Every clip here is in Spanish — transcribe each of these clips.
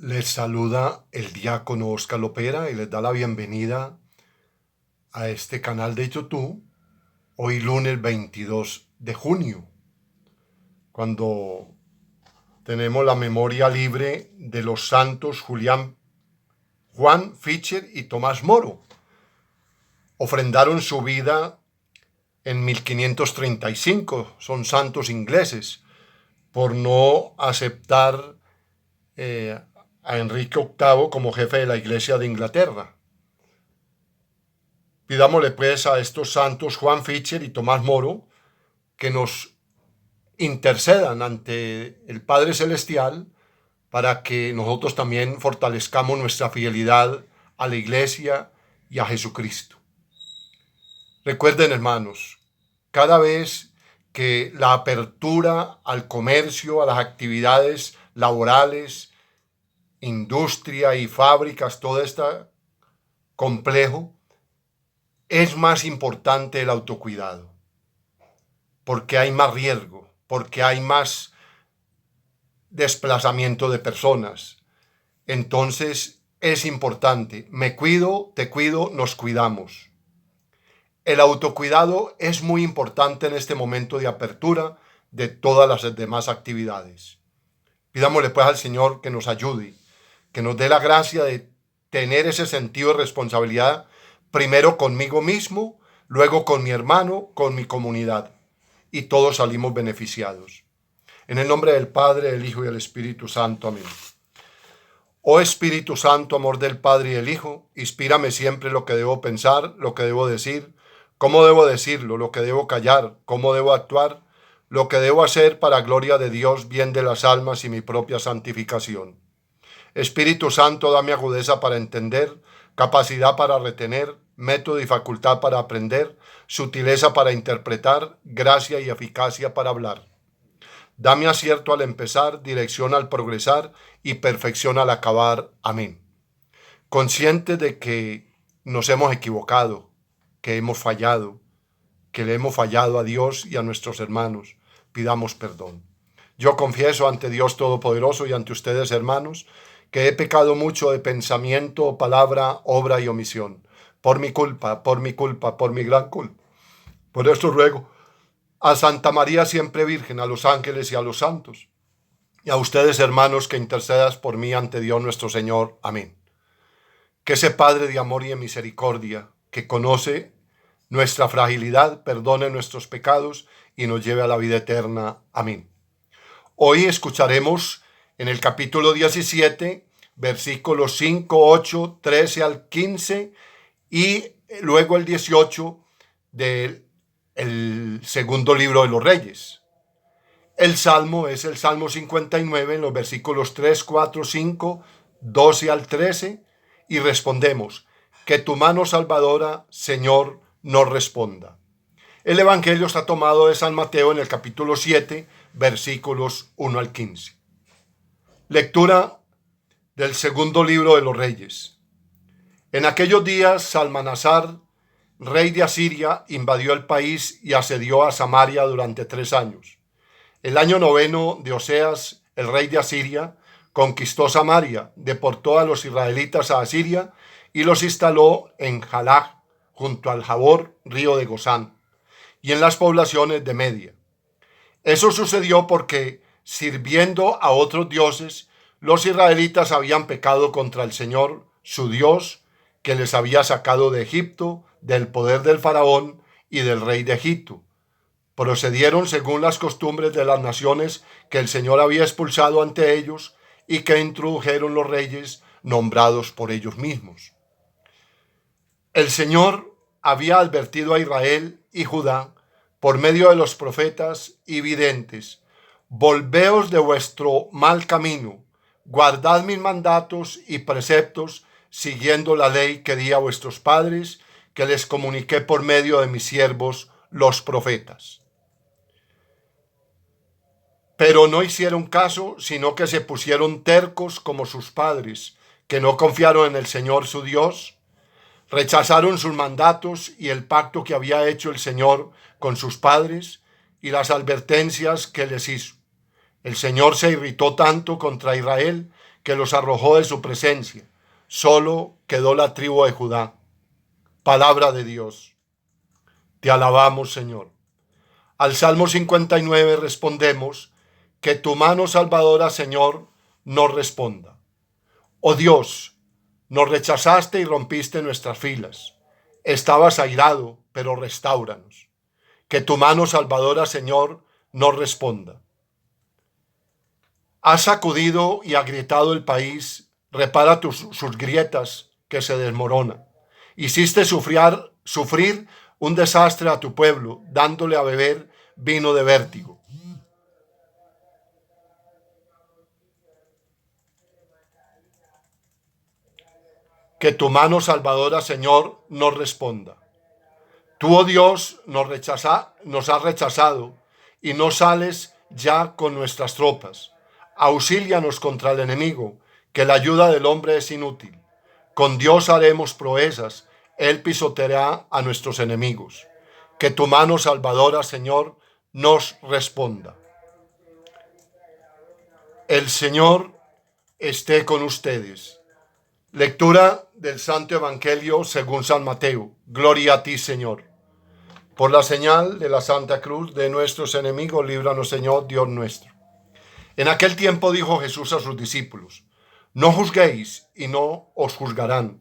Les saluda el diácono Oscar Lopera y les da la bienvenida a este canal de YouTube, hoy lunes 22 de junio, cuando tenemos la memoria libre de los santos Juan Fischer y Tomás Moro. Ofrendaron su vida en 1535, son santos ingleses, por no aceptar a Enrique VIII como jefe de la Iglesia de Inglaterra. Pidámosle pues a estos santos Juan Fischer y Tomás Moro que nos intercedan ante el Padre Celestial para que nosotros también fortalezcamos nuestra fidelidad a la Iglesia y a Jesucristo. Recuerden, hermanos, cada vez que la apertura al comercio, a las actividades laborales, industria y fábricas, todo este complejo, es más importante el autocuidado, porque hay más riesgo, porque hay más desplazamiento de personas. Entonces es importante, me cuido, te cuido, nos cuidamos. El autocuidado es muy importante en este momento de apertura de todas las demás actividades. Pidámosle pues al Señor que nos ayude, que nos dé la gracia de tener ese sentido de responsabilidad, primero conmigo mismo, luego con mi hermano, con mi comunidad, y todos salimos beneficiados. En el nombre del Padre, del Hijo y del Espíritu Santo. Amén. Oh Espíritu Santo, amor del Padre y del Hijo, inspírame siempre lo que debo pensar, lo que debo decir, cómo debo decirlo, lo que debo callar, cómo debo actuar, lo que debo hacer para gloria de Dios, bien de las almas y mi propia santificación. Espíritu Santo, dame agudeza para entender, capacidad para retener, método y facultad para aprender, sutileza para interpretar, gracia y eficacia para hablar. Dame acierto al empezar, dirección al progresar y perfección al acabar. Amén. Consciente de que nos hemos equivocado, que hemos fallado, que le hemos fallado a Dios y a nuestros hermanos, pidamos perdón. Yo confieso ante Dios Todopoderoso y ante ustedes, hermanos, que he pecado mucho de pensamiento, palabra, obra y omisión. Por mi culpa, por mi culpa, por mi gran culpa. Por esto ruego a Santa María siempre Virgen, a los ángeles y a los santos, y a ustedes, hermanos, que intercedas por mí ante Dios nuestro Señor. Amén. Que ese Padre de amor y de misericordia, que conoce nuestra fragilidad, perdone nuestros pecados y nos lleve a la vida eterna. Amén. Hoy escucharemos en el capítulo 17, versículos 5, 8, 13 al 15 y luego el 18 del segundo libro de los Reyes. El salmo es el Salmo 59 en los versículos 3, 4, 5, 12 al 13 y respondemos: que tu mano salvadora, Señor, nos responda. El Evangelio está tomado de San Mateo en el capítulo 7, versículos 1 al 15. Lectura del segundo libro de los Reyes. En aquellos días, Salmanasar, rey de Asiria, invadió el país y asedió a Samaria durante 3 años. El año 9 de Oseas, el rey de Asiria, conquistó Samaria, deportó a los israelitas a Asiria y los instaló en Jalach, junto al Jabor, río de Gozán, y en las poblaciones de Media. Eso sucedió porque, sirviendo a otros dioses, los israelitas habían pecado contra el Señor, su Dios, que les había sacado de Egipto, del poder del faraón y del rey de Egipto. Procedieron según las costumbres de las naciones que el Señor había expulsado ante ellos y que introdujeron los reyes nombrados por ellos mismos. El Señor había advertido a Israel y Judá por medio de los profetas y videntes: volveos de vuestro mal camino, guardad mis mandatos y preceptos, siguiendo la ley que di a vuestros padres, que les comuniqué por medio de mis siervos, los profetas. Pero no hicieron caso, sino que se pusieron tercos como sus padres, que no confiaron en el Señor su Dios. Rechazaron sus mandatos y el pacto que había hecho el Señor con sus padres y las advertencias que les hizo. El Señor se irritó tanto contra Israel que los arrojó de su presencia. Solo quedó la tribu de Judá. Palabra de Dios. Te alabamos, Señor. Al Salmo 59 respondemos: que tu mano salvadora, Señor, nos responda. Oh Dios, nos rechazaste y rompiste nuestras filas. Estabas airado, pero restáuranos. Que tu mano salvadora, Señor, nos responda. Has sacudido y agrietado el país, repara sus grietas que se desmoronan. Hiciste sufrir un desastre a tu pueblo, dándole a beber vino de vértigo. Que tu mano salvadora, Señor, nos responda. Tú, oh Dios, nos has rechazado y no sales ya con nuestras tropas. Auxílianos contra el enemigo, que la ayuda del hombre es inútil. Con Dios haremos proezas, Él pisoteará a nuestros enemigos. Que tu mano salvadora, Señor, nos responda. El Señor esté con ustedes. Lectura del Santo Evangelio según San Mateo. Gloria a ti, Señor. Por la señal de la Santa Cruz de nuestros enemigos, líbranos, Señor, Dios nuestro. En aquel tiempo dijo Jesús a sus discípulos: no juzguéis y no os juzgarán,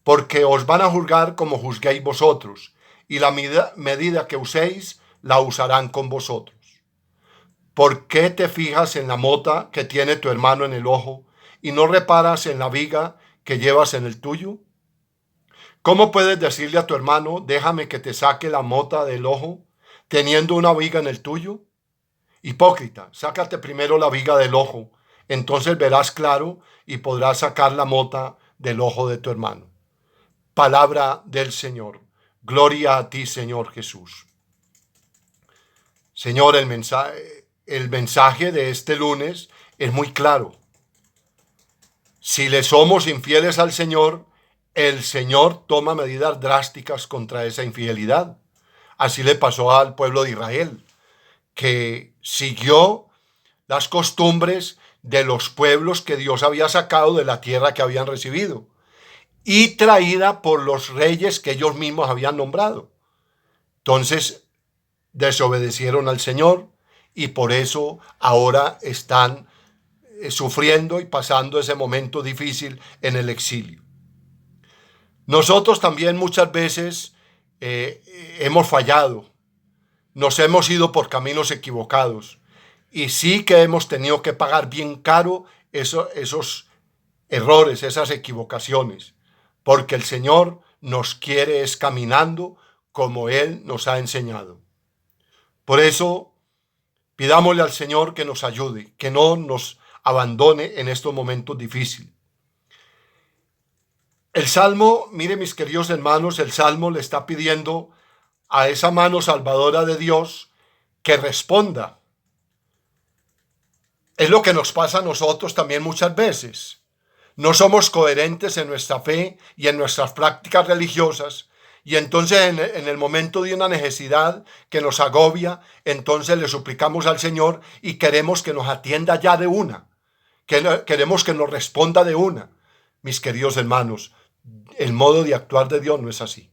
porque os van a juzgar como juzguéis vosotros, y la medida que uséis la usarán con vosotros. ¿Por qué te fijas en la mota que tiene tu hermano en el ojo y no reparas en la viga que llevas en el tuyo? ¿Cómo puedes decirle a tu hermano: déjame que te saque la mota del ojo, teniendo una viga en el tuyo? Hipócrita, sácate primero la viga del ojo, entonces verás claro y podrás sacar la mota del ojo de tu hermano. Palabra del Señor. Gloria a ti, Señor Jesús. Señor, el mensaje de este lunes es muy claro. Si le somos infieles al Señor, el Señor toma medidas drásticas contra esa infidelidad. Así le pasó al pueblo de Israel, que siguió las costumbres de los pueblos que Dios había sacado de la tierra que habían recibido y traída por los reyes que ellos mismos habían nombrado. Entonces desobedecieron al Señor y por eso ahora están sufriendo y pasando ese momento difícil en el exilio. Nosotros también muchas veces hemos fallado, nos hemos ido por caminos equivocados y sí que hemos tenido que pagar bien caro esos errores, esas equivocaciones, porque el Señor nos quiere es caminando como Él nos ha enseñado. Por eso, pidámosle al Señor que nos ayude, que no nos abandone en estos momentos difíciles. El Salmo, mire mis queridos hermanos, el Salmo le está pidiendo a esa mano salvadora de Dios que responda. Es lo que nos pasa a nosotros también muchas veces. No somos coherentes en nuestra fe y en nuestras prácticas religiosas, y entonces en el momento de una necesidad que nos agobia, entonces le suplicamos al Señor y queremos que nos atienda ya de una, queremos que nos responda de una. Mis queridos hermanos, el modo de actuar de Dios no es así.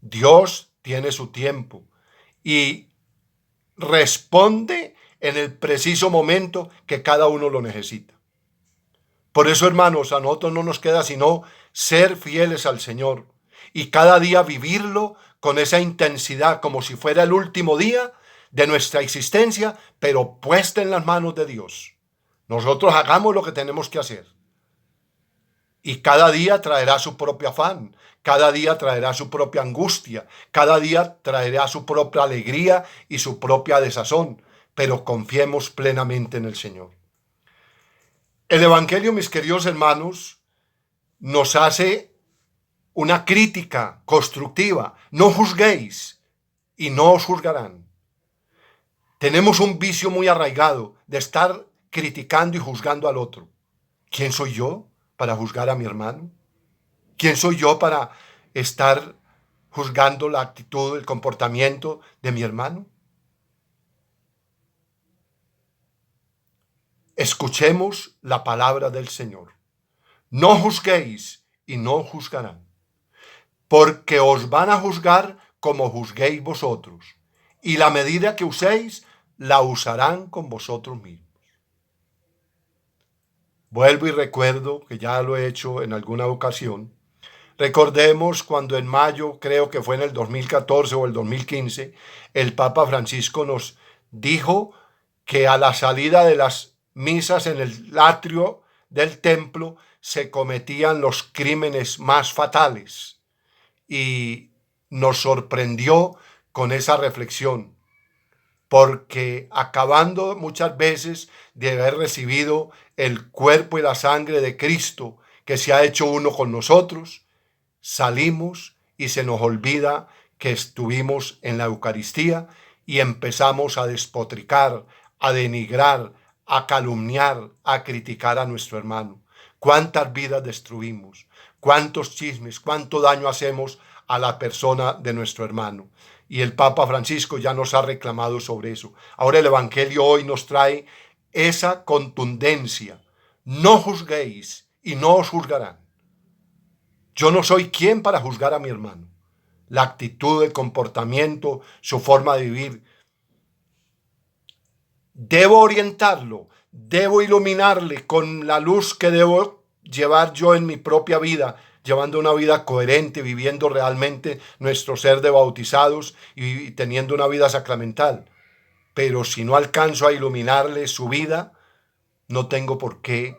Dios tiene su tiempo y responde en el preciso momento que cada uno lo necesita. Por eso, hermanos, a nosotros no nos queda sino ser fieles al Señor y cada día vivirlo con esa intensidad como si fuera el último día de nuestra existencia, pero puesta en las manos de Dios. Nosotros hagamos lo que tenemos que hacer. Y cada día traerá su propio afán, cada día traerá su propia angustia, cada día traerá su propia alegría y su propia desazón, pero confiemos plenamente en el Señor. El Evangelio, mis queridos hermanos, nos hace una crítica constructiva. No juzguéis y no os juzgarán. Tenemos un vicio muy arraigado de estar criticando y juzgando al otro. ¿Quién soy yo para juzgar a mi hermano? ¿Quién soy yo para estar juzgando la actitud, el comportamiento de mi hermano? Escuchemos la palabra del Señor. No juzguéis y no juzgarán, porque os van a juzgar como juzguéis vosotros, y la medida que uséis la usarán con vosotros mismos. Vuelvo y recuerdo que ya lo he hecho en alguna ocasión. Recordemos cuando en mayo, creo que fue en el 2014 o el 2015, el Papa Francisco nos dijo que a la salida de las misas en el atrio del templo se cometían los crímenes más fatales. Y nos sorprendió con esa reflexión, porque acabando muchas veces de haber recibido el cuerpo y la sangre de Cristo, que se ha hecho uno con nosotros, salimos y se nos olvida que estuvimos en la Eucaristía y empezamos a despotricar, a denigrar, a calumniar, a criticar a nuestro hermano. ¿Cuántas vidas destruimos? ¿Cuántos chismes? ¿Cuánto daño hacemos a la persona de nuestro hermano? Y el Papa Francisco ya nos ha reclamado sobre eso. Ahora el Evangelio hoy nos trae esa contundencia. No juzguéis y no os juzgarán. Yo no soy quien para juzgar a mi hermano. La actitud, el comportamiento, su forma de vivir. Debo orientarlo, debo iluminarle con la luz que debo llevar yo en mi propia vida, llevando una vida coherente, viviendo realmente nuestro ser de bautizados y teniendo una vida sacramental. Pero si no alcanzo a iluminarle su vida, no tengo por qué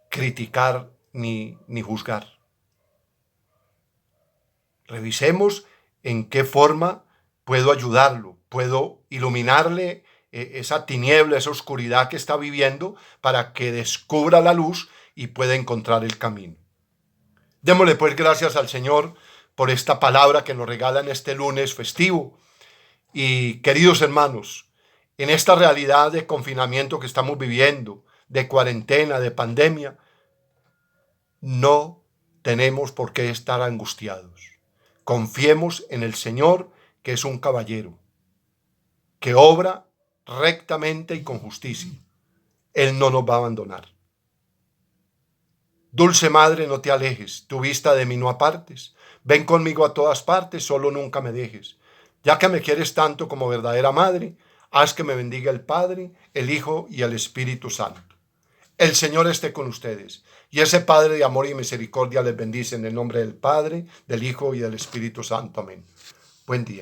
criticar ni juzgar. Revisemos en qué forma puedo ayudarlo, puedo iluminarle esa tiniebla, esa oscuridad que está viviendo para que descubra la luz y pueda encontrar el camino. Démosle pues gracias al Señor por esta palabra que nos regala en este lunes festivo. Y queridos hermanos, en esta realidad de confinamiento que estamos viviendo, de cuarentena, de pandemia, no tenemos por qué estar angustiados. Confiemos en el Señor, que es un caballero, que obra rectamente y con justicia. Él no nos va a abandonar. Dulce Madre, no te alejes, tu vista de mí no apartes. Ven conmigo a todas partes, solo nunca me dejes. Ya que me quieres tanto como verdadera Madre, haz que me bendiga el Padre, el Hijo y el Espíritu Santo. El Señor esté con ustedes, y ese Padre de amor y misericordia les bendice en el nombre del Padre, del Hijo y del Espíritu Santo. Amén. Buen día.